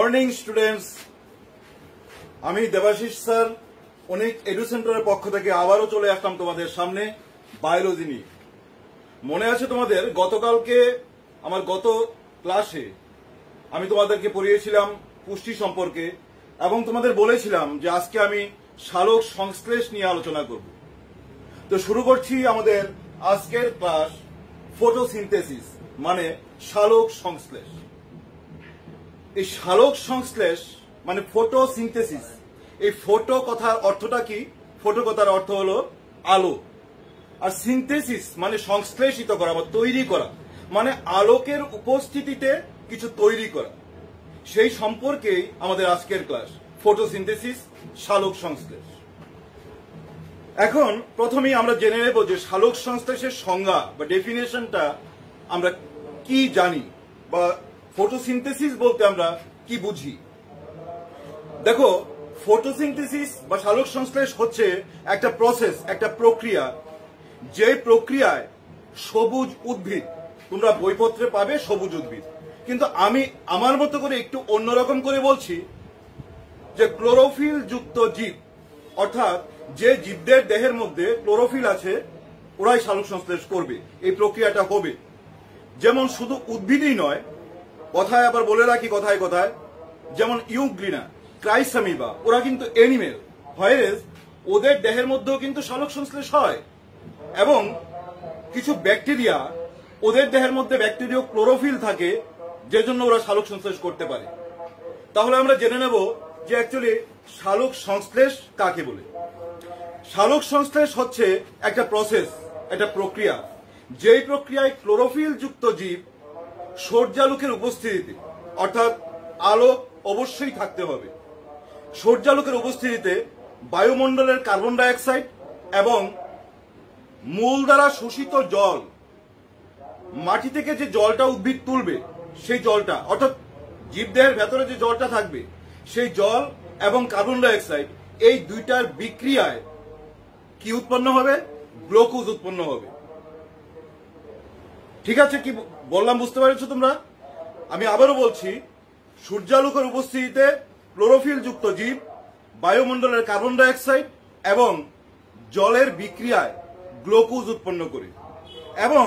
Morning students, আমি Debashis sir অনেক edu সেন্টারের পক্ষ থেকে আবারও চলে আসলাম তোমাদের সামনে বায়োলজি নিয়ে। মনে আছে তোমাদের গতকালকে আমার গত ক্লাসে আমি তোমাদেরকে পড়িয়েছিলাম পুষ্টি সম্পর্কে এবং তোমাদের বলেছিলাম যে আজকে আমি সালোক সংশ্লেষ নিয়ে আলোচনা করব। তো শুরু করছি আমাদের আজকের ক্লাস ফটোসিনথেসিস মানে সালোক সংশ্লেষ। এই সালোক সংশ্লেষ মানে ফটোসিনথেসিস, এই ফটো কথার অর্থটা কি? ফটো কথার অর্থ হলো আলো, আর সিনথেসিস মানে সংশ্লেষিত করা বা তৈরি করা, মানে আলোকের উপস্থিতিতে কিছু তৈরি করা। সেই সম্পর্কেই আমাদের আজকের ক্লাস ফটোসিনথেসিস, সালোক সংশ্লেষ। এখন প্রথমেই আমরা জেনে নেব যে সালোক সংশ্লেষের সংজ্ঞা বা ডেফিনেশনটা আমরা কি জানি বা ফটোসিনথেসিস বলতে আমরা কি বুঝি। দেখো, ফটোসিনথেসিস বা সালোক সংশ্লেষ হচ্ছে একটা প্রসেস, একটা প্রক্রিয়া, যে প্রক্রিয়ায় সবুজ উদ্ভিদ, তোমরা বইপত্রে পাবে সবুজ উদ্ভিদ, কিন্তু আমি আমার মতো করে একটু অন্যরকম করে বলছি যে ক্লোরোফিল যুক্ত জীব, অর্থাৎ যে জীবদের দেহের মধ্যে ক্লোরোফিল আছে ওরাই সালোক সংশ্লেষ করবে, এই প্রক্রিয়াটা হবে। যেমন শুধু উদ্ভিদই নয়, কথায় আবার বলে রাখি কথায় কথায়, যেমন ইউগ্লিনা, ক্রাইসামিবা, ওরা কিন্তু এনিমেল, হয়েস ওদের দেহের মধ্যেও কিন্তু সালোক সংশ্লেষ হয়। এবং কিছু ব্যাকটেরিয়া, ওদের দেহের মধ্যে ব্যাকটেরিয়া ক্লোরোফিল থাকে, যে জন্য ওরা সালোক সংশ্লেষ করতে পারে। তাহলে আমরা জেনে নেব যে অ্যাকচুয়ালি সালোক সংশ্লেষ কাকে বলে। সালোক সংশ্লেষ হচ্ছে একটা প্রসেস, একটা প্রক্রিয়া, যেই প্রক্রিয়ায় ক্লোরোফিল যুক্ত জীব সূর্যালোকের উপস্থিতিতে, অর্থাৎ আলো অবশ্যই থাকতে হবে, সূর্যালোকের উপস্থিতিতে বায়ুমণ্ডলের কার্বন ডাই অক্সাইড এবং মূল দ্বারা শোষিত জল, মাটি থেকে যে জলটা উদ্ভিদ তুলবে সেই জলটা, অর্থাৎ জীবদেহের ভেতরে যে জলটা থাকবে সেই জল এবং কার্বন ডাই অক্সাইড, এই দুইটার বিক্রিয়ায় কি উৎপন্ন হবে? গ্লুকোজ উৎপন্ন হবে। ঠিক আছে, কি বললাম বুঝতে পারছো তোমরা? আমি আবারও বলছি, সূর্যালোকের উপস্থিতিতে ক্লোরোফিল যুক্ত জীব বায়ুমণ্ডলের কার্বন ডাই অক্সাইড এবং জলের বিক্রিয়ায় গ্লুকোজ উৎপন্ন করে, এবং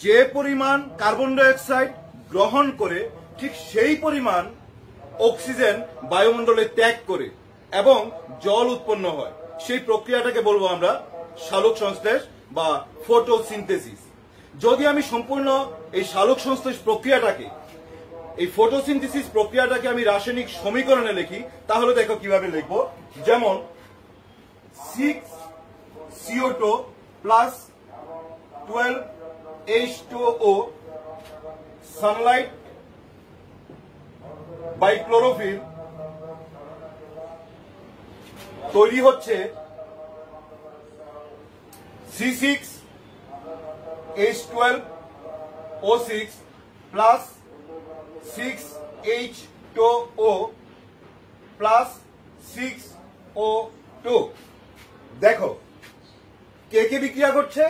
যে পরিমাণ কার্বন ডাই অক্সাইড গ্রহণ করে ঠিক সেই পরিমাণ অক্সিজেন বায়ুমণ্ডলে ত্যাগ করে এবং জল উৎপন্ন হয়। সেই প্রক্রিয়াটাকে বলবো আমরা সালোক সংশ্লেষ বা ফটোসিনথেসিস। যদি আমি সম্পূর্ণ এই সালোক সংশ্লেষ প্রক্রিয়াটাকে, এই ফটোসিনথেসিস প্রক্রিয়াটাকে আমি রাসায়নিক সমীকরণে লিখি, তাহলে দেখো কিভাবে লিখবো। যেমন 6CO2 plus 12H2O Sunlight by chlorophyll তৈরি হচ্ছে C6H12O6 plus 6H2O plus 6O2। দেখো কে কে বিক্রিয়া করছে?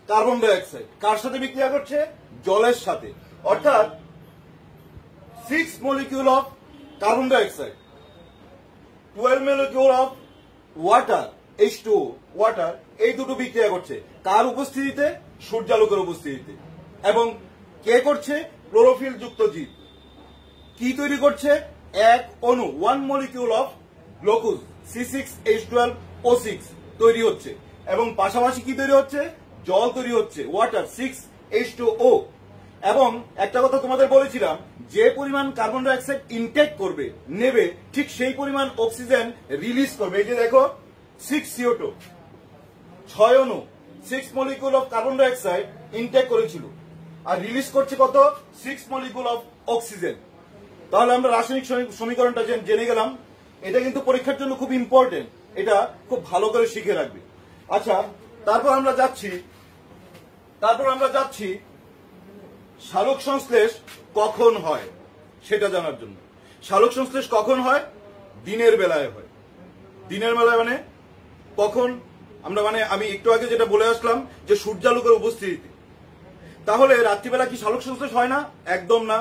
Carbon die oxide. কার সাথে বিক্রিয়া করছে? জলের সাথে। অর্থাৎ 6 molecule of carbon dioxide, 12 molecule of water, H2O, water, এই দুটো বিক্রিয়া করছে কার উপস্থিতিতে? সূর্যালোকের উপস্থিতিতে। এবং কে করছে? ক্লোরোফিল যুক্ত জীব। কি তৈরি করছে? এক অণু, 1 molecule of গ্লুকোজ, C6H12O6 তৈরি হচ্ছে, এবং পাশাপাশি কি তৈরি হচ্ছে? জল তৈরি হচ্ছে, ওয়াটার, 6H2O। এবং একটা কথা তোমাদের বলেছিলাম, যে পরিমাণ কার্বন ডাই অক্সাইড ইনটেক করবে, নেবে, ঠিক সেই পরিমাণ অক্সিজেন রিলিজ করবে। এই যে দেখো 6CO2, 6 অণু, 6 molecule of carbon dioxide intake করেছিল, আর রিলিজ করছে কত? 6 মলিকুল অফ অক্সিজেন। তাহলে আমরা রাসায়নিক সমীকরণটা জেনে গেলাম। এটা কিন্তু পরীক্ষার জন্য খুব ইম্পর্টেন্ট, এটা খুব ভালো করে শিখে রাখবে। আচ্ছা, তারপর আমরা যাচ্ছি সালোক সংশ্লেষ কখন হয় সেটা জানার জন্য। সালোক সংশ্লেষ কখন হয়? দিনের বেলায় হয়। দিনের বেলায় মানে কখন? আমরা আমি একটু আগে যেটা বলে আসলাম যে সূর্যালোকের উপস্থিতিতে। তাহলে রাত্রিবেলা কি সালোক সংশ্লেষ হয় না? একদম না।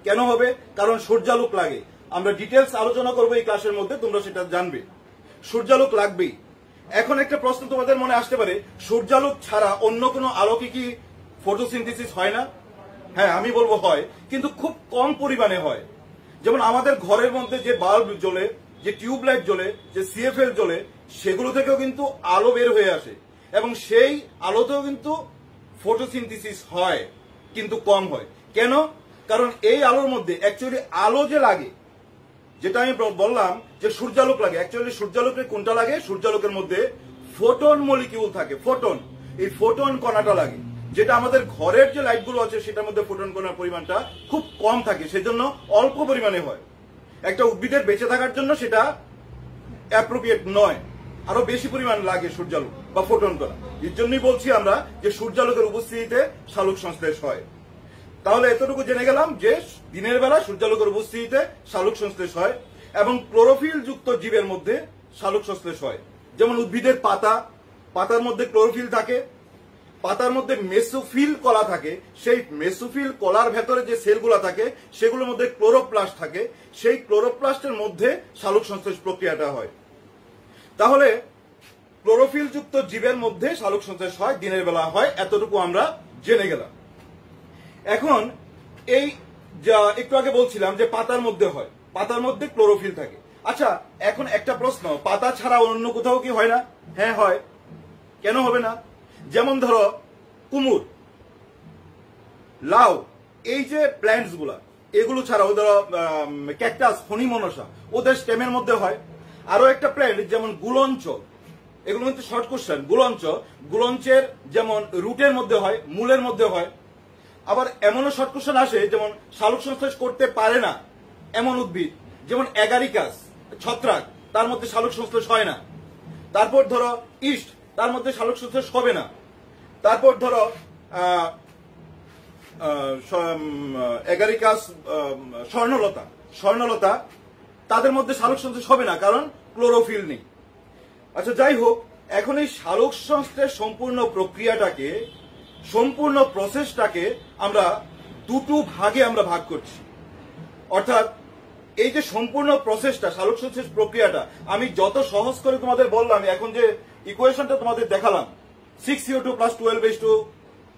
কেন হবে? কারণ সূর্যালোক লাগে। আমরা ডিটেলস আলোচনা করবো এই ক্লাসের মধ্যে, তোমরা সেটা জানবে। সূর্যালোক লাগবেই। এখন একটা প্রশ্ন তোমাদের মনে আসতে পারে, সূর্যালোক ছাড়া অন্য কোনো আলোকে কি ফটোসিনথেসিস হয় না? হ্যাঁ, আমি বলবো হয়, কিন্তু খুব কম পরিমাণে হয়। যেমন আমাদের ঘরের মধ্যে যে বাল্ব জ্বলে, যে টিউবলাইট জ্বলে, যে সিএফএল জ্বলে, সেগুলো থেকেও কিন্তু আলো বের হয়ে আসে এবং সেই আলোতেও কিন্তু ফটোসিনথেসিস হয়, কিন্তু কম হয়। কেন? কারণ এই আলোর মধ্যে অ্যাকচুয়ালি আলো যে লাগে, যেটা আমি বললাম যে সূর্যালোক লাগে, অ্যাকচুয়ালি সূর্যালোকে কোনটা লাগে? সূর্যালোকের মধ্যে ফোটন মলিকিউল থাকে, ফোটন, এই ফোটন কণাটা লাগে, যেটা আমাদের ঘরের যে লাইটগুলো আছে সেটার মধ্যে ফোটন কণার পরিমাণটা খুব কম থাকে, সেজন্য অল্প পরিমাণে হয়। একটা উদ্ভিদের বেঁচে থাকার জন্য সেটা অ্যাপ্রোপ্রিয়েট নয়, আরো বেশি পরিমাণ লাগে সূর্যালোক বা ফোটন কণা। এর জন্যই বলছি আমরা যে সূর্যালোকের উপস্থিতিতে সালোক সংশ্লেষ হয়। তাহলে এতটুকু জেনে গেলাম যে দিনের বেলা সূর্যালোকের উপস্থিতিতে সালোক সংশ্লেষ হয় এবং ক্লোরোফিল যুক্ত জীবের মধ্যে সালোক সংশ্লেষ হয়। যেমন উদ্ভিদের পাতা, পাতার মধ্যে ক্লোরোফিল থাকে, পাতার মধ্যে মেসোফিল কলা থাকে, সেই মেসোফিল কলার ভেতরে যে সেলগুলো থাকে সেগুলোর মধ্যে ক্লোরোপ্লাস্ট থাকে, সেই ক্লোরোপ্লাস্টের মধ্যে সালোক সংশ্লেষ প্রক্রিয়াটা হয়। তাহলে ক্লোরোফিল যুক্ত জীবের মধ্যে সালোক সংশ্লেষ হয়, দিনের বেলা হয়, এতটুকু আমরা জেনে গেলাম। এখন এই যা একটু আগে বলছিলাম যে পাতার মধ্যে হয়, পাতার মধ্যে ক্লোরোফিল থাকে। আচ্ছা, এখন একটা প্রশ্ন, পাতা ছাড়া অন্য কোথাও কি হয় না? হ্যাঁ হয়। কেন হবে না? যেমন ধরো কুমুর, লাউ, এই যে প্ল্যান্টস গুলা, এগুলো ছাড়াও ধরো ক্যাকটাস, ফণিমনসা, ওদের স্টেমের মধ্যে হয়। আরো একটা প্ল্যান্ট যেমন গুলঞ্চ, এগুলো কিন্তু শর্ট কোশ্চেন। গুলঞ্চ, গুলঞ্চের যেমন রুটের মধ্যে হয়, মূলের মধ্যে হয়। আবার এমনও শর্ট কোশ্চেন আসে যেমন সালোক সংশ্লেষ করতে পারে না এমন উদ্ভিদ, যেমন অ্যাগারিকাস, ছত্রাক, তার মধ্যে সালোক সংশ্লেষ হয় না। তারপর ধরো ইস্ট, তার মধ্যে সালোক সংশ্লেষ হবে না। তারপর ধরো অ্যাগারিকাস, স্বর্ণলতা, স্বর্ণলতা, তাদের মধ্যে সালোক সংশ্লেষ হবে না, কারণ ক্লোরোফিল নেই। আচ্ছা, যাই হোক, এখন এই সালোক সংশ্লেষ সম্পূর্ণ প্রক্রিয়াটাকে, সম্পূর্ণ প্রসেসটাকে আমরা দুটো ভাগে আমরা ভাগ করছি। অর্থাৎ এই যে সম্পূর্ণ প্রসেসটা, সালোক সংশ্লেষ প্রক্রিয়াটা আমি যত সহজ করে তোমাদের বললাম, এখন যে ইকুয়েশনটা তোমাদের দেখালাম 6CO2 + 12H2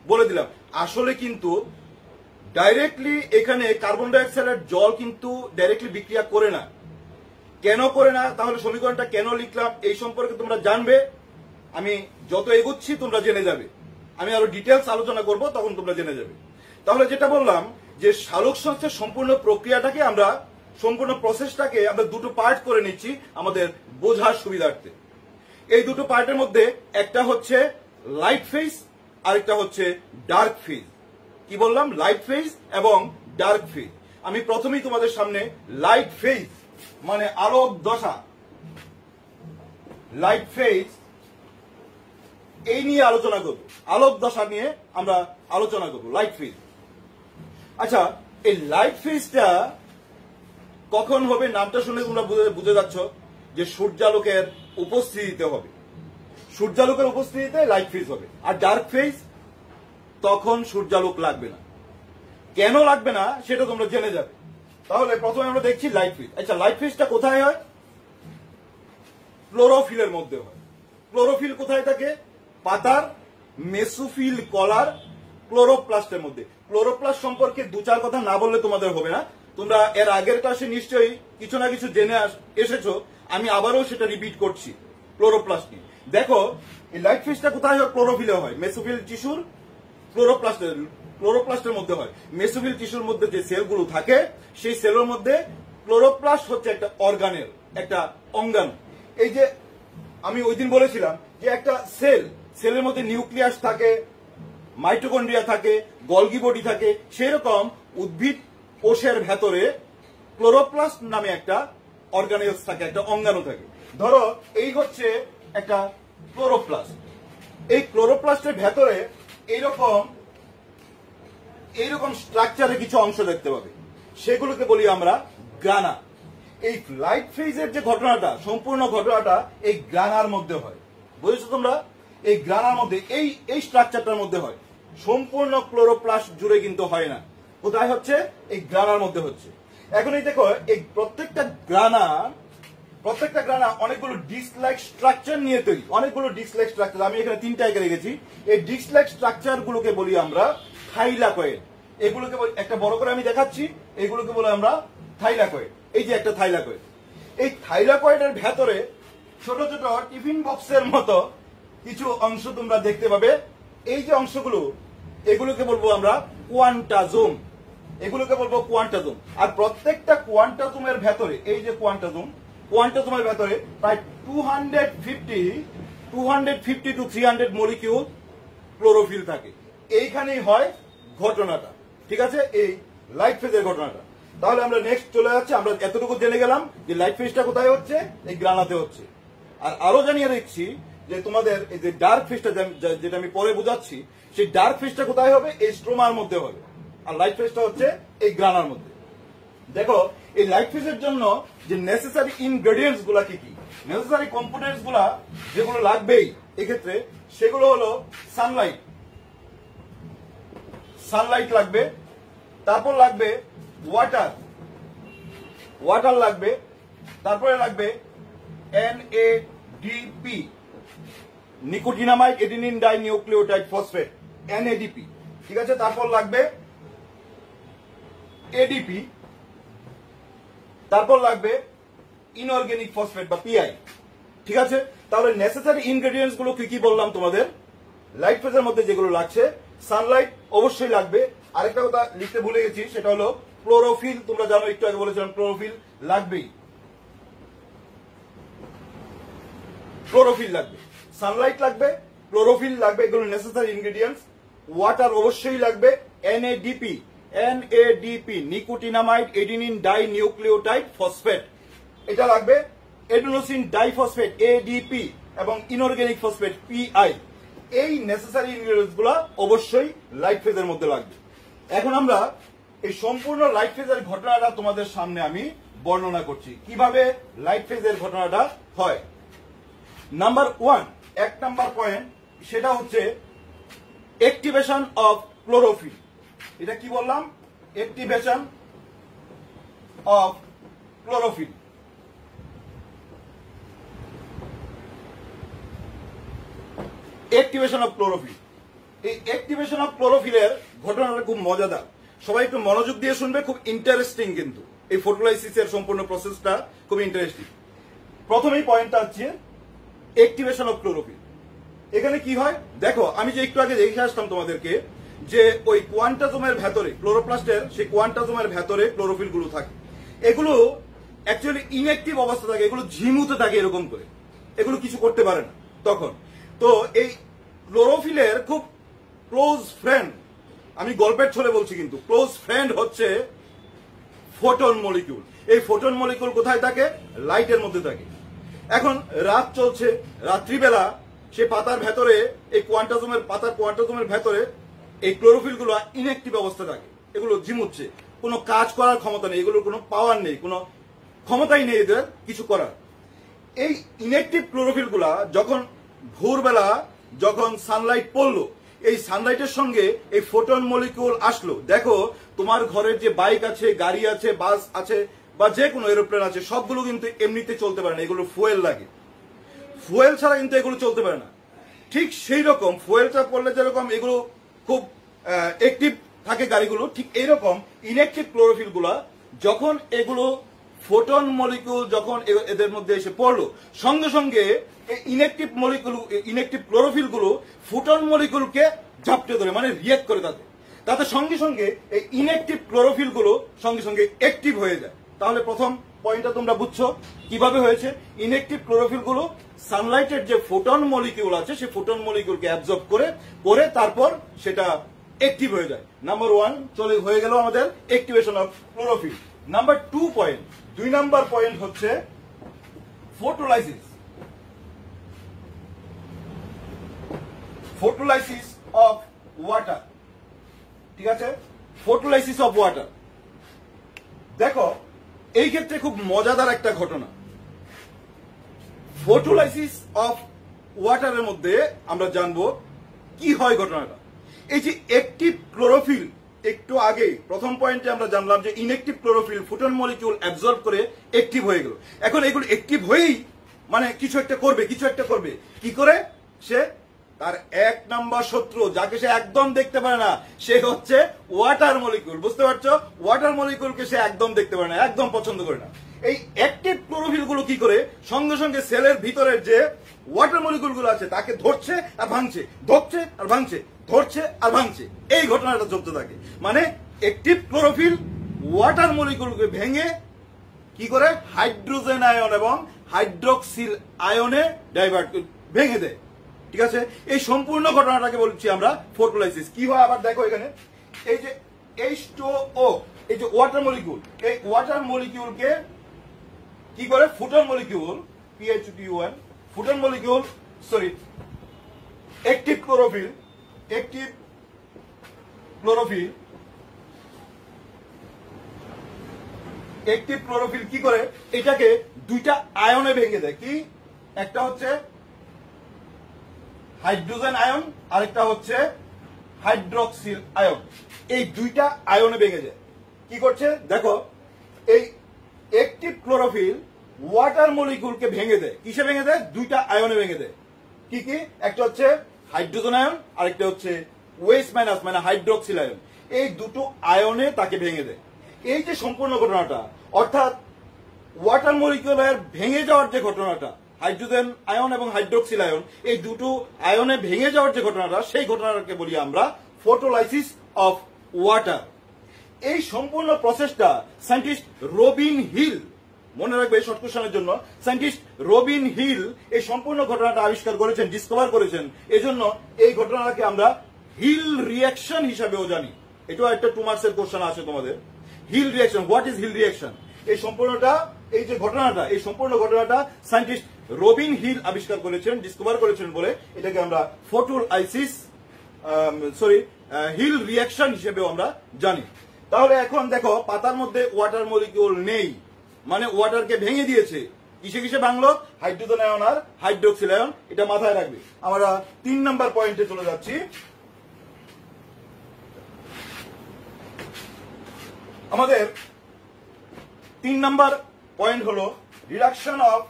বলে দিলাম, আসলে কিন্তু ডাইরেক্টলি এখানে কার্বন ডাইঅক্সাইড আর জল কিন্তু ডাইরেক্টলি বিক্রিয়া করে না। কেন করে না? তাহলে সমীকরণটা কেন লিখলাম এই সম্পর্কে তোমরা জানবে। আমি যত এগোচ্ছি তোমরা জেনে যাবে, আমি আরো ডিটেলস আলোচনা করব, তখন তোমরা জেনে যাবে। তাহলে যেটা বললাম যে সালোক সংশ্লেষ সম্পূর্ণ প্রক্রিয়াটাকে আমরা, সম্পূর্ণ প্রসেসটাকে আমরা দুটো পার্ট করে নিচ্ছি আমাদের বোঝার সুবিধার্থে। এই দুটো পার্টের মধ্যে একটা হচ্ছে লাইট ফেজ, আরেকটা হচ্ছে ডার্ক ফেজ। কি বললাম? লাইট ফেজ এবং ডার্ক ফেজ। আমি প্রথমেই তোমাদের সামনে লাইট ফেজ মানে আলোক দশা, লাইট ফেজ এই নিয়ে আলোচনা করব, আলোক দশা নিয়ে আমরা আলোচনা করব, লাইট ফেজ। আচ্ছা, এই লাইট ফেজটা কখন হবে? নামটা শুনে তোমরা বুঝে যাচ্ছ যে সূর্যালোকের উপস্থিতিতে হবে, সূর্যালোকের উপস্থিতিতে লাইট ফেজ হবে। আর ডার্ক ফেজ তখন সূর্যালোক লাগবে না। কেন লাগবে না সেটা তোমরা জেনে যাবে। তাহলে প্রথমে আমরা দেখছি লাইট ফেজ। আচ্ছা, লাইট ফেজটা কোথায় হয়? ক্লোরোফিলের মধ্যে হয়। ক্লোরোফিল কোথায় থাকে? পাতার মেসোফিল কলার ক্লোরোপ্লাস্টের মধ্যে। ক্লোরোপ্লাস্ট সম্পর্কে দু চার কথা না বললে তোমাদের হবে না। তোমরা এর আগের ক্লাসে নিশ্চয়ই কিছু না কিছু জেনে এসেছো, আমি আবারও সেটা রিপিট করছি ক্লোরোপ্লাস্ট নিয়ে। দেখো, এই লাইট ফেজটা কোথায় হয়? ক্লোরোফিলে হয়, মেসোফিল টিস্যুর ক্লোরোপ্লাস্টের মধ্যে হয়। মেসোফিল টিস্যুর মধ্যে যে সেলগুলো থাকে সেই সেলের মধ্যে ক্লোরোপ্লাস্ট হচ্ছে একটা অর্গানেল, একটা অঙ্গাণু। এই যে আমি ওই দিন বলেছিলাম যে একটা সেলের মধ্যে নিউক্লিয়াস থাকে, মাইটোকন্ড্রিয়া থাকে, গলগি বডি থাকে, সেরকম উদ্ভিদ কোষের ভেতরে ক্লোরোপ্লাস্ট নামে একটা অর্গানেলস থাকে, একটা অঙ্গাণু থাকে। ধরো এই হচ্ছে একটা ক্লোরোপ্লাস্ট। এই ক্লোরোপ্লাস্টের ভেতরে এইরকম স্ট্রাকচারে কিছু অংশ দেখতে পাবে, সেগুলোকে বলি আমরা গ্রানা। এই লাইট ফেজের যে ঘটনাটা, সম্পূর্ণ ঘটনাটা এই গ্রানার মধ্যে হয়। বুঝেছো তোমরা? এই গ্রানার মধ্যে, এই স্ট্রাকচারটার মধ্যে হয়, সম্পূর্ণ ক্লোরোপ্লাস্ট জুড়ে কিন্তু হয় না। কোথায় হচ্ছে? এই গ্রানার মধ্যে হচ্ছে। এখন এই দেখো, এই প্রত্যেকটা গ্রানা অনেকগুলো ডিস্ক লাইক স্ট্রাকচার নিয়ে তৈরি, অনেকগুলো ডিস্ক লাইক স্ট্রাকচার। আমি এখানে 3টা এঁকে রেখেছি। এই ডিস্ক লাইক স্ট্রাকচার গুলোকে বলি আমরা থাইলাকয়েড। এগুলোকে একটা বড় করে আমি দেখাচ্ছি, এগুলোকে বলে আমরা থাইলাকয়েড। এই যে একটা থাইলাকয়েড, এই থাইলাকয়েডের ভেতরে ছোট ছোট টিফিন বক্সের মতো কিছু অংশ তোমরা দেখতে পাবে। এই যে অংশগুলো, এগুলোকে বলবো আমরা কোয়ান্টাজোম, এগুলোকে বলবো কোয়ান্টাজোম। আর প্রত্যেকটা কোয়ান্টাজোমের ভেতরে, এই যে কোয়ান্টাজোমের ভেতরে প্রায় 250 to 300 মলিকিউল ক্লোরোফিল থাকে। এইখানেই হয় ঘটনাটা, ঠিক আছে, এই লাইট ফেজের ঘটনাটা। তাহলে আমরা নেক্সট চলে যাচ্ছি। আমরা এতটুকু জেনে গেলাম যে লাইট ফেজটা কোথায় হচ্ছে, এই গ্রানাতে হচ্ছে। আর আরো জানিয়ে দিচ্ছি যে তোমাদের এই যে ডার্ক ফেজটা, যেটা আমি পরে বোঝাচ্ছি, সেই ডার্ক ফেজটা কোথায় হবে? এই স্ট্রোমার মধ্যে হবে। আর লাইট ফেজটা হচ্ছে এই গ্রানার মধ্যে। দেখো, এই লাইট ফেজের জন্য যে নেসেসারি ইনগ্রেডিয়েন্টস গুলা কি কি, নেসেসারি কম্পোনেন্টস গুলা যেগুলো লাগবেই এক্ষেত্রে, সেগুলো হলো সানলাইট লাগবে, তারপর লাগবে ওয়াটার লাগবে, তারপরে লাগবে NADP, nicotinamide adenine die nucleotide phosphate, NADP, ঠিক আছে। তারপর লাগবে ADP, তারপর লাগবে ইনঅর্গানিক ফসফেট বা PI, ঠিক আছে। তাহলে নেসেসারি ইনগ্রেডিয়েন্টস গুলো কি কি বললাম তোমাদের? লাইট ফেজের মধ্যে যেগুলো লাগছে, সানলাইট অবশ্যই লাগবে। আরেকটা কথা লিখতে ভুলে গেছি, সেটা হলো ক্লোরোফিল। তোমরা জানো, একটু আগে বলেছিলাম ক্লোরোফিল লাগবেই, ক্লোরোফিল লাগবে, সানলাইট লাগবে, ক্লোরোফিল লাগবে, এগুলো নেসেসারি ইনগ্রেডিয়েন্টস। ওয়াটার অবশ্যই লাগবে, NADP, nicotinamide adenine die nucleotide phosphate, এটা লাগবে। এডিনোসিন ডাইফসফেট ADP এবং ইনঅর্গানিক ফসফেট PI, এই নেসেসারি ইনগ্রেডিয়েন্টস গুলো অবশ্যই লাইট ফেজের মধ্যে লাগবে। এখন আমরা এই সম্পূর্ণ লাইট ফেজের ঘটনাটা তোমাদের সামনে আমি বর্ণনা করছি, কিভাবে লাইট ফেজের ঘটনাটা হয়। নাম্বার 1, 1 নাম্বার পয়েন্ট, সেটা হচ্ছে অ্যাক্টিভেশন অফ ক্লোরোফিল। এটা কি বললাম? Activation of chlorophyll. Activation of chlorophyll, এই অ্যাক্টিভেশন অফ ক্লোরোফিলের ঘটনাটা খুব মজাদার। সবাই একটু মনোযোগ দিয়ে শুনবে, খুব ইন্টারেস্টিং। কিন্তু এই ফটোলাইসিসের সম্পূর্ণ প্রসেসটা খুব ইন্টারেস্টিং। প্রথমেই পয়েন্টটা হচ্ছে অ্যাক্টিভেশন অফ ক্লোরোফিল। এখানে কি হয় দেখো, আমি যে একটু আগে দেখে আসলাম তোমাদেরকে যে ওই কোয়ান্টাজোমের ভেতরে, ক্লোরোপ্লাস্টের সেই কোয়ান্টাজোমের ভেতরে ক্লোরোফিল গুলো থাকে। এগুলো অ্যাকচুয়ালি ইনঅ্যাক্টিভ অবস্থা থাকে, এগুলো ঝিমুতে থাকে এরকম করে, এগুলো কিছু করতে পারে না তখন। তো এই ক্লোরোফিলের খুব ক্লোজ ফ্রেন্ড, আমি গল্পের ছলে বলছি কিন্তু, ক্লোজ ফ্রেন্ড হচ্ছে ফোটন মলিকিউল। এই ফোটন মলিকিউল কোথায় থাকে? লাইটের মধ্যে থাকে। এখন রাত চলছে, রাত্রিবেলা সে পাতার ভেতরে, এই কোয়ান্টাজোমের ভেতরে এই ক্লোরোফিল গুলো ইনঅ্যাক্টিভ অবস্থা থাকে, এগুলো ঝিমুচ্ছে, কোনো কাজ করার ক্ষমতা নেই, এগুলোর কোনো পাওয়ার নেই, কোনো ক্ষমতাই নেই এদের কিছু করার। এই ইনঅ্যাক্টিভ ক্লোরোফিল গুলা যখন ভোরবেলা যখন সানলাইট পড়লো, এই সানলাইটের সঙ্গে এই ফোটন মলিকিউল আসলো। দেখো, তোমার ঘরের যে বাইক আছে, গাড়ি আছে, বাস আছে, বা যে কোনো এরোপ্লেন আছে, সবগুলো কিন্তু এমনিতে চলতে পারে না, এগুলো ফুয়েল লাগে। ফুয়েল ছাড়া কিন্তু এগুলো চলতে পারে না। ঠিক সেই রকম ফুয়েলটা পড়লে যেরকম এগুলো খুব অ্যাক্টিভ থাকে গাড়িগুলো, ঠিক এইরকম ইনঅ্যাক্টিভ ক্লোরোফিল গুলা যখন এগুলো ফোটন মলিকিউল যখন এদের মধ্যে এসে পড়লো, সঙ্গে সঙ্গে এই ইনঅ্যাক্টিভ ক্লোরোফিল গুলো ফোটন মলিকিউলকে ঝাপটে ধরে, মানে রিয়েক্ট করে তাতে সঙ্গে সঙ্গে এই ইনঅ্যাক্টিভ ক্লোরোফিল গুলো সঙ্গে সঙ্গে অ্যাক্টিভ হয়ে যায়। তাহলে প্রথম পয়েন্টটা তোমরা বুঝছো কিভাবে হয়েছে। ইনঅ্যাক্টিভ ক্লোরোফিল গুলো সানলাইটের যে ফোটন মলিকিউল আছে, সেই ফোটন মলিকিউলকে অ্যাবজর্ব করে তারপর সেটা অ্যাক্টিভ হয়ে যায়। নাম্বার 1 চলে হয়ে গেল আমাদের activation of chlorophyll. Number 2 point, 2 number point হচ্ছে ফটোলাইসিস। ফটোলাইসিস অফ ওয়াটার, ঠিক আছে, ফটোলাইসিস অফ ওয়াটার। দেখো, এই ক্ষেত্রে খুব মজাদার একটা ঘটনা। ফটোলাইসিস অফ ওয়াটারের মধ্যে আমরা জানবো কি হয় ঘটনাটা। এই যে অ্যাক্টিভ ক্লোরোফিল, একটু আগে প্রথম পয়েন্টে আমরা জানলাম যে ইনঅ্যাক্টিভ ক্লোরোফিল ফুটন মলিকিউল অ্যাবজর্ব করে অ্যাক্টিভ হয়ে গেল। এখন এগুলো অ্যাক্টিভ হয়েই মানে কিছু একটা করবে কি করে? সে তার এক নাম্বার শত্রু যাকে সে একদম দেখতে পারে না, সে হচ্ছে ওয়াটার মলিকিউল। বুঝতে পারছো? ওয়াটার মলিকিউলকে সে একদম দেখতে পারে না, একদম পছন্দ করে না। এই অ্যাক্টিভ ক্লোরোফিল গুলো কি করে সঙ্গে সঙ্গে সেলের ভিতরের যে ওয়াটার মলিকিউল গুলো আছে তাকে ধরছে আর ভাঙছে, ধরছে আর ভাঙছে, ধরছে আর ভাঙছে, এই ঘটনাটা চলতে থাকে। মানে অ্যাক্টিভ ক্লোরোফিল ওয়াটার মলিকিউলকে ভেঙে কি করে হাইড্রোজেন আয়ন এবং হাইড্রোক্সিল আয়নে ডাইভার্ট ভেঙে দেয়। ঠিক আছে, এই সম্পূর্ণ ঘটনাটাকে বলছি আমরা ফটোলাইসিস। কি হয় আবার দেখো এখানে, এই যে H2O, এই যে ওয়াটার মলিকিউল, এই ওয়াটার মলিকিউলকে কি করে ফুটন molecule PH2O ফুটন molecule active chlorophyll কি করে এটাকে দুইটা আয়নে ভেঙে দেয়। কি? একটা হচ্ছে হাইড্রোজেন আয়ন, আরেকটা হচ্ছে হাইড্রোক্সিল আয়ন। এই দুইটা আয়নে ভেঙে যায়। কি করছে দেখো, এই অ্যাক্টিভ ক্লোরোফিল ওয়াটার মলিকিউলকে ভেঙে দেয়। কিসে ভেঙে দেয়? দুইটা আয়নে ভেঙে দেয়। কি কি? একটা হচ্ছে হাইড্রোজেন আয়ন, আরেকটা হচ্ছে ওএইচ মাইনাস মানে হাইড্রোক্সিল আয়ন। এই দুটো আয়নে তাকে ভেঙে দেয়। এই যে সম্পূর্ণ ঘটনাটা, অর্থাৎ ওয়াটার মলিকিউলের ভেঙে যাওয়ার যে ঘটনাটা, হাইড্রোজেন আয়ন এবং হাইড্রোক্সিল আয়ন এই দুটো আয়নে ভেঙে যাওয়ার যে ঘটনাটা, সেই ঘটনাটাকে বলি আমরা ফটোলাইসিস অফ ওয়াটার। এই সম্পূর্ণ প্রসেসটা সায়েন্টিস্ট রবিন হিল, মনে রাখবে শর্ট কোশ্চেনের জন্য, সায়েন্টিস্ট রবিন হিল এই সম্পূর্ণ ঘটনাটা আবিষ্কার করেছেন, ডিসকভার করেছেন। এজন্য এই ঘটনাটাকে আমরা হিল রিঅ্যাকশন হিসাবেও জানি। এটাও একটা 2 মার্কসের কোশ্চেন আছে তোমাদের। Hill reaction, what is Hill reaction? এই সম্পূর্ণটা, এই যে ঘটনাটা, এই সম্পূর্ণ ঘটনাটা সায়েন্টিস্ট রবিন হিল আবিষ্কার করেছেন, ডিসকভার করেছেন বলে এটাকে আমরা ফটোলাইসিস হিল রিঅ্যাকশন হিসেবেও আমরা জানি। তাহলে এখন দেখো পাতার মধ্যে ওয়াটার মলিকিউল নেই, মানে ওয়াটারকে ভেঙে দিয়েছে। কিসে কিসে ভাঙলো? হাইড্রোজেন আয়ন আর হাইড্রোক্সিল আয়ন। এটা মাথায় রাখবে। আমরা 3 নাম্বার পয়েন্টে চলে যাচ্ছি। আমাদের 3 নাম্বার পয়েন্ট হলো reduction of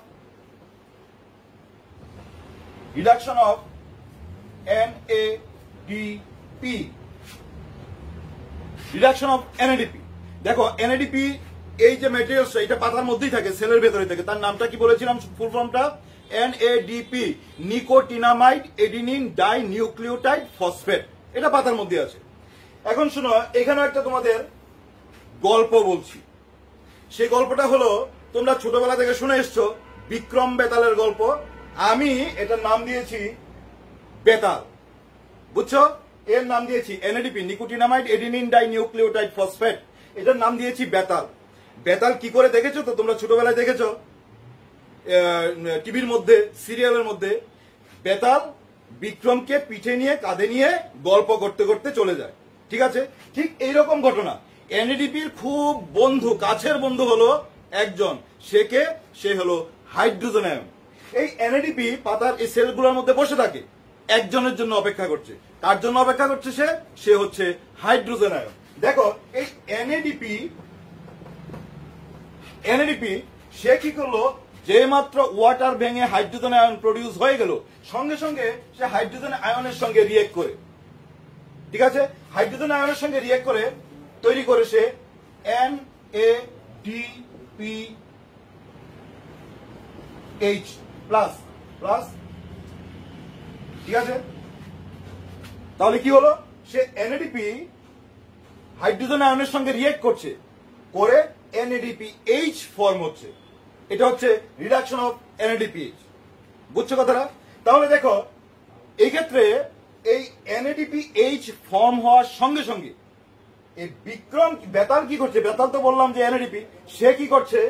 NADP। Reduction of NADP। দেখো NADP এই যে ম্যাটেরিয়ালস, এটা পাতার মধ্যেই থাকে, সেলের ভেতরে থাকে। তার নামটা কি বলেছিলাম? ফুল ফর্মটা NADP, nicotinamide adenine die nucleotide phosphate. এটা পাতার মধ্যে আছে। এখন শোনো, এখানে একটা তোমাদের গল্প বলছি। সেই গল্পটা হলো, তোমরা ছোটবেলা থেকে শুনে এসছো বিক্রম বেতালের গল্প। আমি এটার নাম দিয়েছি বেতাল, বুঝছো? এর নাম দিয়েছি NADP, nicotinamide adenine die nucleotide phosphate. এটার নাম দিয়েছি বেতাল। বেতাল কি করে দেখেছো তো তোমরা ছোটবেলায় দেখেছো টিভির মধ্যে, সিরিয়ালের মধ্যে। বেতাল বিক্রমকে পিঠে নিয়ে কাঁধে নিয়ে গল্প করতে করতে চলে যায়। ঠিক আছে, ঠিক এইরকম ঘটনা। NADPর খুব বন্ধু, কাছের বন্ধু হলো একজন, সে হলো হাইড্রোজেন আয়ন। এই NADP পাতার এই সেলগুলোর মধ্যে বসে থাকে, একজনের জন্য অপেক্ষা করছে। কার জন্য অপেক্ষা করছে? সে হচ্ছে হাইড্রোজেন আয়ন। দেখো এই NADP সে কি করলো, যে মাত্র ওয়াটার ভেঙে হাইড্রোজেন আয়ন প্রডিউস হয়ে গেল, সঙ্গে সঙ্গে সে হাইড্রোজেন আয়নের সঙ্গে রিয়েক্ট করে, ঠিক আছে, হাইড্রোজেন আয়নের সঙ্গে রিয়েক্ট করে তৈরি করে সে NADPH প্লাস প্লাস। ঠিক আছে, তাহলে কি হলো? সে NADP হাইড্রোজেন আয়নের সঙ্গে রিয়েক্ট করছে, করে NADPH ফর্ম হচ্ছে। এটা হচ্ছে রিডাকশন অফ NADPH। বুঝছো কথাটা? তাহলে দেখো এই ক্ষেত্রে এই NADPH ফর্ম হওয়ার সঙ্গে সঙ্গে এই বিক্রম বেতাল কি করছে? বেতাল তো বললাম যে NADP, সে কি করছে?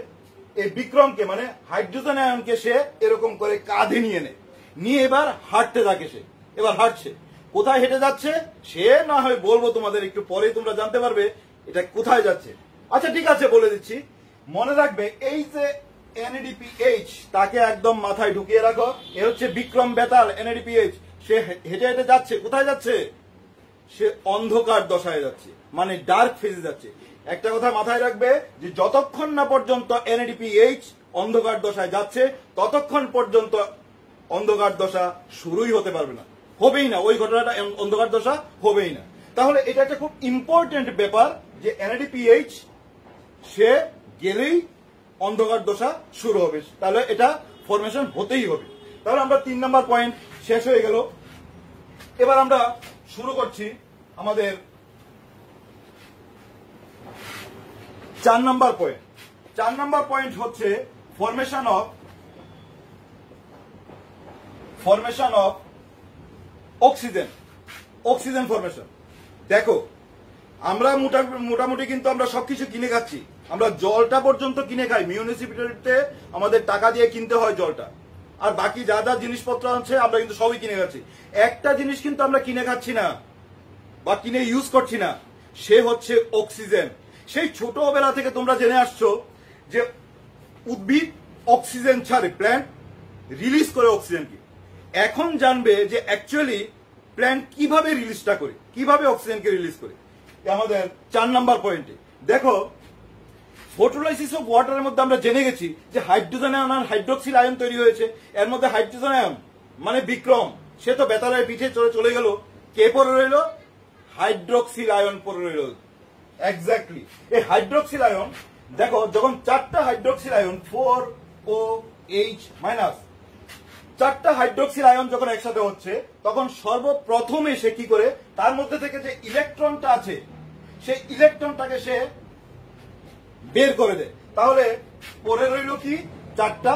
এই বিক্রমকে মানে হাইড্রোজেন আয়নকে সে এরকম করে কাঁধে নিয়ে নেয়, নিয়ে এবার হাঁটতে থাকে। সে এবার হাঁটছে। কোথায় হেঁটে যাচ্ছে সে না হয় বলবো তোমাদের, একটু পরে তোমরা জানতে পারবে এটা কোথায় যাচ্ছে। আচ্ছা ঠিক আছে, বলে দিচ্ছি। মনে রাখবে এই যে NADPH, তাকে একদম মাথায় ঢুকিয়ে রাখো। এ হচ্ছে বিক্রম বেতাল NADPH। সে হেঁটে হেঁটে যাচ্ছে। কোথায় যাচ্ছে? সে অন্ধকার দশায় যাচ্ছে, মানে ডার্ক ফেজে যাচ্ছে। একটা কথা মাথায় রাখবে যে যতক্ষণ না পর্যন্ত NADPH অন্ধকার দশায় যাচ্ছে ততক্ষণ পর্যন্ত অন্ধকার দশা শুরুই হতে পারবে না, হবেই না, ওই ঘটনাটা অন্ধকার দশা হবেই না। তাহলে এটা একটা খুব ইম্পর্টেন্ট ব্যাপার যে NADPH সে গেলেই অন্ধকার দশা শুরু হবে, তাহলে এটা ফরমেশন হতেই হবে। তাহলে আমরা 3 নম্বর পয়েন্ট শেষ হয়ে গেল। এবার আমরা শুরু করছি আমাদের 4 নম্বর পয়েন্ট। 4 নম্বর পয়েন্ট হচ্ছে formation of oxygen, oxygen formation. দেখো আমরা মোটামুটি কিন্তু আমরা সবকিছু কিনে খাচ্ছি, আমরা জলটা পর্যন্ত কিনে খাই, মিউনিসিপ্যালিটিতে আমাদের টাকা দিয়ে কিনতে হয় জলটা, আর বাকি যা যা জিনিসপত্র আছে আমরা কিন্তু সবই কিনে খাচ্ছি। একটা জিনিস কিন্তু আমরা কিনে খাচ্ছি না বা কিনে ইউজ করছি না, সে হচ্ছে অক্সিজেন। সেই ছোটবেলা থেকে তোমরা জেনে আসছো যে উদ্ভিদ অক্সিজেন ছাড়ে, প্ল্যান্ট রিলিজ করে অক্সিজেনকে। এখন জানবে যে অ্যাকচুয়ালি প্ল্যান্ট কিভাবে রিলিজটা করে, কিভাবে অক্সিজেনকে রিলিজ করে। আমাদের 4 নাম্বার পয়েন্টে দেখো ফটোলাইসিস অফ ওয়াটারের মধ্যে আমরা জেনে গেছি যে হাইড্রোজেন আয়ন আর হাইড্রোক্সিল আয়ন তৈরি হয়েছে। এর মধ্যে হাইড্রোজেন আয়ন মানে বিক্রম, সে তো বেতারের পিঠে চলে গেল, কে পরে রইল? হাইড্রোক্সিল আয়ন পরে রইল। এক্স্যাক্টলি এই হাইড্রোক্সিল আয়ন দেখো যখন 4টা হাইড্রোক্সিল আয়ন 4OH- 4টা হাইড্রোক্সিল আয়ন যখন একসাথে হচ্ছে তখন সর্বপ্রথমে সে কি করে, তার মধ্যে থেকে যে ইলেকট্রনটা আছে সেই ইলেকট্রনটাকে সে বের করে দেয়। তাহলে পরে রইল কি? 4টা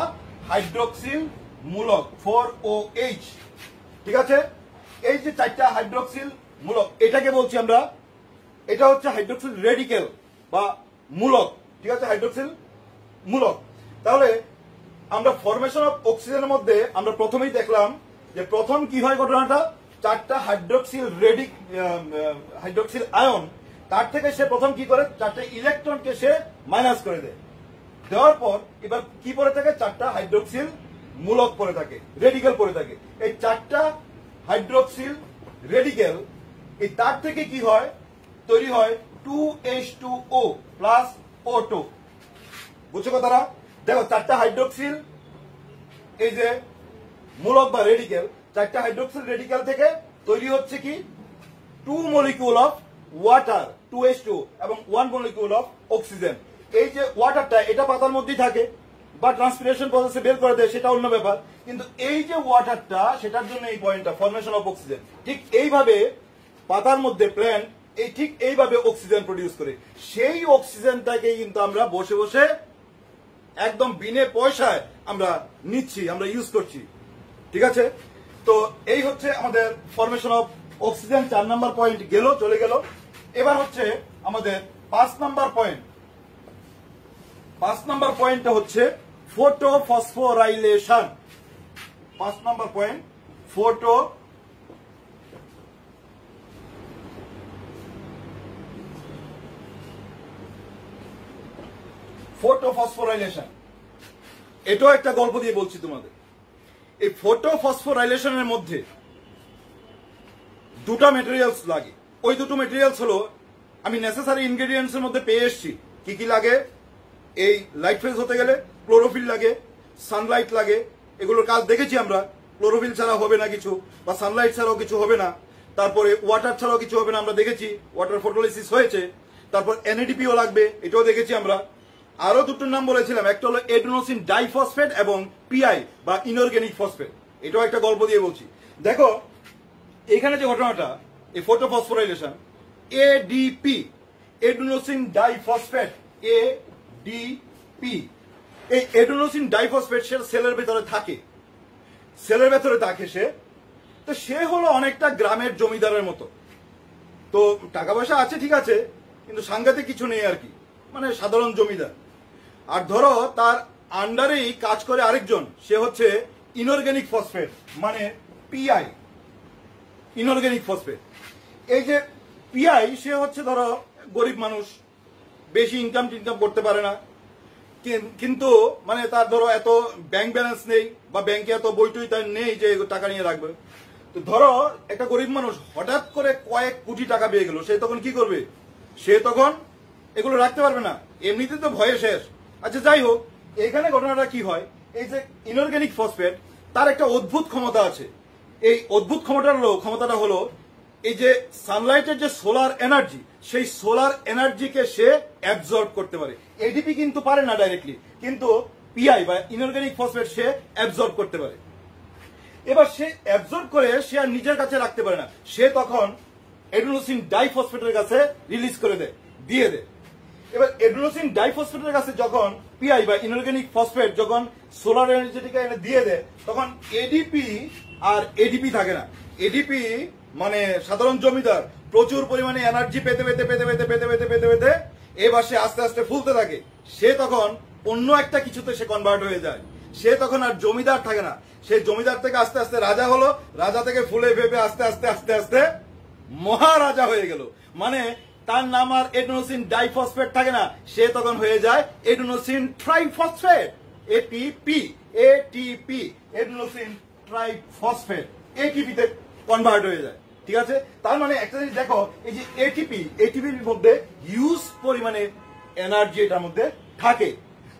হাইড্রোক্সিল মূলক 4OH। ঠিক আছে, এই যে 4টা হাইড্রোক্সিল মূলক এটাকে বলছি আমরা, এটা হচ্ছে হাইড্রোক্সিল রেডিক্যাল বা মূলক। ঠিক আছে, হাইড্রোক্সিল মূলক। তাহলে আমরা ফরমেশন অফ অক্সিজেনের মধ্যে আমরা প্রথমেই দেখলাম যে প্রথম কি হয় ঘটনাটা, 4টা হাইড্রোক্সিল আয়ন, তার থেকে সে প্রথম কি করে 4টা ইলেকট্রনকে সে মাইনাস করে দেয়। দেওয়ার পর এবার কি পড়ে থাকে? 4টা হাইড্রোক্সিল মূলক পড়ে থাকে, রেডিক্যাল পড়ে থাকে। এই 4টা হাইড্রোক্সিল রেডিক্যাল, এই তার থেকে কি হয়? তৈরি হয় 2H2O প্লাস O2। বুঝছো কথাটা? দেখো 4টা হাইড্রোক্সিল এই যে মূলক বা রেডিক্যাল, 4টা হাইড্রোক্সিল রেডিক্যাল থেকে তৈরি হচ্ছে কি 2 মলিকিউল অফ ওয়াটার 2H2 এবং 1 মলিকিউল অফ অক্সিজেন। এই যে ওয়াটারটা এটা পাতার মধ্যেই থাকে বা ট্রান্সপিরেশন প্রসেসে বের করে দেয়, সেটা অন্য ব্যাপার, কিন্তু এই যে ওয়াটারটা সেটার জন্য এই পয়েন্টটা ফরমেশন অফ অক্সিজেন। ঠিক এইভাবে পাতার মধ্যে প্ল্যান্ট ঠিক এইভাবে অক্সিজেন প্রডিউস করে। সেই অক্সিজেনটাকে কিন্তু আমরা বসে বসে একদম বিনে পয়সায় আমরা নিচ্ছি, আমরা ইউজ করছি। ঠিক আছে, তো এই হচ্ছে আমাদের formation of oxygen. 4 number point গেল, চলে গেল। এবার হচ্ছে আমাদের 5 নাম্বার পয়েন্ট। 5 নাম্বার পয়েন্টটা হচ্ছে ফটোফসফোরাইলেশন। 5 number point photophosphorylation. এটাও একটা গল্প দিয়ে বলছি তোমাদের। এই ফটোফসফোরাইলেশনের মধ্যে 2টা মেটেরিয়ালস লাগে। ওই 2টো মেটেরিয়ালস হলো আমি নেসেসারি ইনগ্রেডিয়েন্টস এর মধ্যে পেয়ে এসেছি। কি কি লাগে? এই লাইট ফেজ হতে গেলে ক্লোরোফিল লাগে, সানলাইট লাগে। এগুলোর কাজ দেখেছি আমরা। ক্লোরোফিল ছাড়া হবে না কিছু, বা সানলাইট ছাড়াও কিছু হবে না। তারপরে ওয়াটার ছাড়াও কিছু হবে না, আমরা দেখেছি ওয়াটার ফটোলাইসিস হয়েছে। তারপর NADPও লাগবে, এটাও দেখেছি আমরা। আরো 2টোর নাম বলেছিলাম, একটা হলো এডেনোসিন ডাইফসফেট এবং PI বা ইনঅর্গানিক ফসফেট। এটাও একটা গল্প দিয়ে বলছি। দেখো এখানে যে ঘটনাটা, এই photophosphorylation, ADP adenosine diphosphate, ADP, এই এডেনোসিন ডাইফসফেট সেলের ভেতরে থাকে, সেলের ভেতরে থাকে সে। তো সে হলো অনেকটা গ্রামের জমিদারের মতো। তো টাকা পয়সা আছে ঠিক আছে, কিন্তু সাংঘাতিক কিছু নেই আর কি, মানে সাধারণ জমিদার। আর ধরো তার আন্ডারেই কাজ করে আরেকজন, সে হচ্ছে ইনঅর্গানিক ফসফেট মানে PI, ইনঅর্গানিক ফসফেট। এই যে PI, সে হচ্ছে ধরো গরিব মানুষ, বেশি ইনকাম করতে পারে না, কিন্তু মানে তার ধরো এত ব্যাংক ব্যালেন্স নেই বা ব্যাংকে এত বইটই তার নেই যে টাকা নিয়ে রাখবে। তো ধরো একটা গরিব মানুষ হঠাৎ করে কয়েক কোটি টাকা পেয়ে গেল, সে তখন কি করবে? সে তখন এগুলো রাখতে পারবে না, এমনিতে তো ভয়ে শেষ। আচ্ছা যাই হোক, এখানে ঘটনাটা কি হয়, এই যে ইনঅর্গানিক ফসফেট তার একটা অদ্ভুত ক্ষমতা আছে। এই অদ্ভুত ক্ষমতাটা হলো এই যে সানলাইটের যে সোলার এনার্জি, সেই সোলার এনার্জিকে সে অ্যাবজর্ব করতে পারে। এডিপি কিন্তু পারে না ডাইরেক্টলি, কিন্তু পিআই বা ইনঅর্গানিক ফসফেট সে অ্যাবজর্ব করতে পারে। এবার সে অ্যাবজর্ব করে সে আর নিজের কাছে রাখতে পারে না, সে তখন এডেনোসিন ডাইফসফেটের কাছে রিলিজ করে দিয়ে দেয়। এবার এডেনোসিন ডাইফসফেটের কাছে যখন পিআই বা ইনঅর্গানিক ফসফেট যখন সোলার এনার্জিটিকে এনে দিয়ে দেয়, তখন এডিপি আর এডিপি থাকে না। এডিপি মানে সাধারণ জমিদার প্রচুর পরিমাণে এনার্জি পেতে পেতে পেতে পেতে পেতে পেতে পেতে পেতে এবার সে আস্তে আস্তে ফুলতে থাকে। সে তখন অন্য একটা কিছুতে সে কনভার্ট হয়ে যায়। সে তখন আর জমিদার থাকে না, সে জমিদার থেকে আস্তে আস্তে রাজা হলো, রাজা থেকে ফুলে ভেবে আস্তে আস্তে আস্তে আস্তে মহারাজা হয়ে গেল। মানে তার নাম আর এডেনোসিন ডাইফসফেট থাকে না, সে তখন হয়ে যায় adenosine triphosphate, ATP. ATP adenosine triphosphate, ATP তে কনভার্ট হয়ে যায়। ঠিক আছে, তার মানে একটা জিনিস দেখো, এই যে এটিপির মধ্যে হিউজ পরিমাণে এনার্জি এটার মধ্যে থাকে।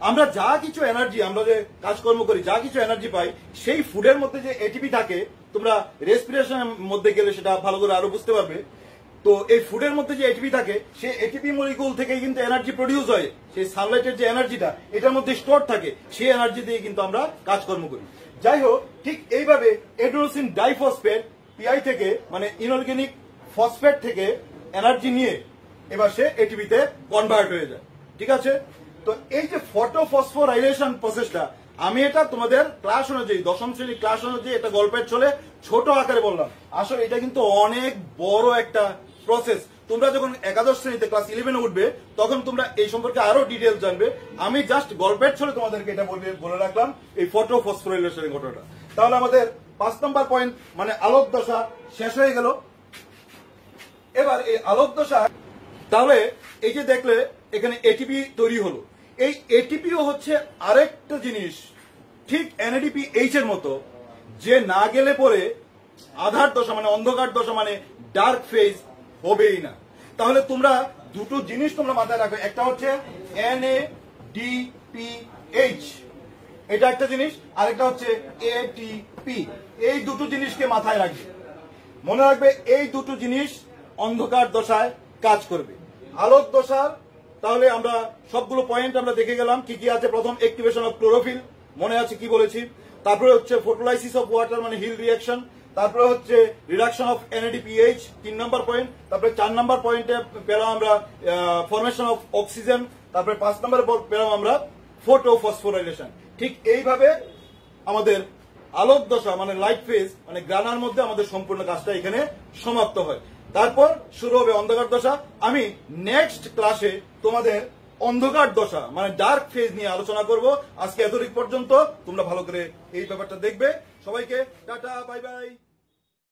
আমরা যা কিছু এনার্জি, আমরা যে কাজকর্ম করি, যা কিছু এনার্জি পাই, সেই ফুডের মধ্যে যে এটিপি থাকে, তোমরা রেসপিরেশনের মধ্যে গেলে সেটা ভালো করে আরো বুঝতে পারবে। তো এই ফুডের মধ্যে যে এটিপি থাকে, সেই এটিপি মলিকুল থেকে কিন্তু এনার্জি প্রডিউস হয়। সেই সানলাইটের যে এনার্জিটা এটার মধ্যে স্টোর থাকে, সেই এনার্জি দিয়ে কিন্তু আমরা কাজকর্ম করি। যাই হোক, ঠিক এইভাবে এডেনোসিন ডাইফসফেট পিআই থেকে মানে ইনঅর্গানিক ফসফেট থেকে এনার্জি নিয়ে এবার সে এটিপিতে কনভার্ট হয়ে যায়। ঠিক আছে, তো এই যে ফটোফসফোরাইলেশন প্রসেসটা, আমি এটা তোমাদের ক্লাস অনুযায়ী, দশম শ্রেণীর ক্লাস অনুযায়ী এটা গল্পের চলে ছোট আকারে বললাম। আসলে এটা কিন্তু অনেক বড় একটা প্রসেস। তোমরা যখন একাদশ শ্রেণীতে ক্লাস 11-এ উঠবে, তখন তোমরা এই সম্পর্কে আরো ডিটেলস জানবে। আমি জাস্ট গল্পের ছলে তোমাদেরকে এটা বলে রাখলাম, এই ফটোফসফোরাইলেশনের ঘটনাটা। তাহলে আমাদের 5 নম্বর পয়েন্ট মানে আলোক দশা শেষ হয়ে গেল। এবার এই আলোক দশা, তাহলে এই যে দেখলে এখানে এটিপি তৈরি হলো, এই এটিপিও হচ্ছে আরেকটা জিনিস, ঠিক এনএডিপি এইচ এর মতো, যে না গেলে পরে আধার দশা মানে অন্ধকার দশা মানে ডার্ক ফেজ হবেই না। তাহলে তোমরা দুটো জিনিস তোমরা মাথায় রাখবে, একটা হচ্ছে NADPH, এটা একটা জিনিস, আরেকটা হচ্ছে ATP। এই দুটো জিনিসকে মাথায় রাখবে, মনে রাখবে এই দুটো জিনিস অন্ধকার দশায় কাজ করবে। আলোক দশার তাহলে আমরা সবগুলো পয়েন্ট আমরা দেখে গেলাম কি কি আছে। প্রথম অ্যাক্টিভেশন অফ ক্লোরোফিল, মনে আছে কি বলেছি। তারপরে হচ্ছে ফটোলাইসিস অফ ওয়াটার মানে হিল রিঅ্যাকশন। তারপরে হচ্ছে reduction of NADPH 3 number point. তারপরে 4 নম্বর পয়েন্টে পেলাম আমরা ফরমেশন অফ অক্সিজেন। তারপরে 5 নম্বরে পেলাম আমরা ফটোফসফোরাইলেশন। ঠিক এইভাবে আমাদের আলোক দশা মানে লাইট ফেজ মানে গ্রানার মধ্যে আমাদের সম্পূর্ণ কাজটা এখানে সমাপ্ত হয়। তারপর শুরু হবে অন্ধকার দশা। আমি নেক্সট ক্লাসে তোমাদের অন্ধকার দশা মানে ডার্ক ফেজ নিয়ে আলোচনা করব। আজকে এতটুকু পর্যন্ত, তোমরা ভালো করে এই ব্যাপারটা দেখবে। সবাইকে টাটা, বাই বাই।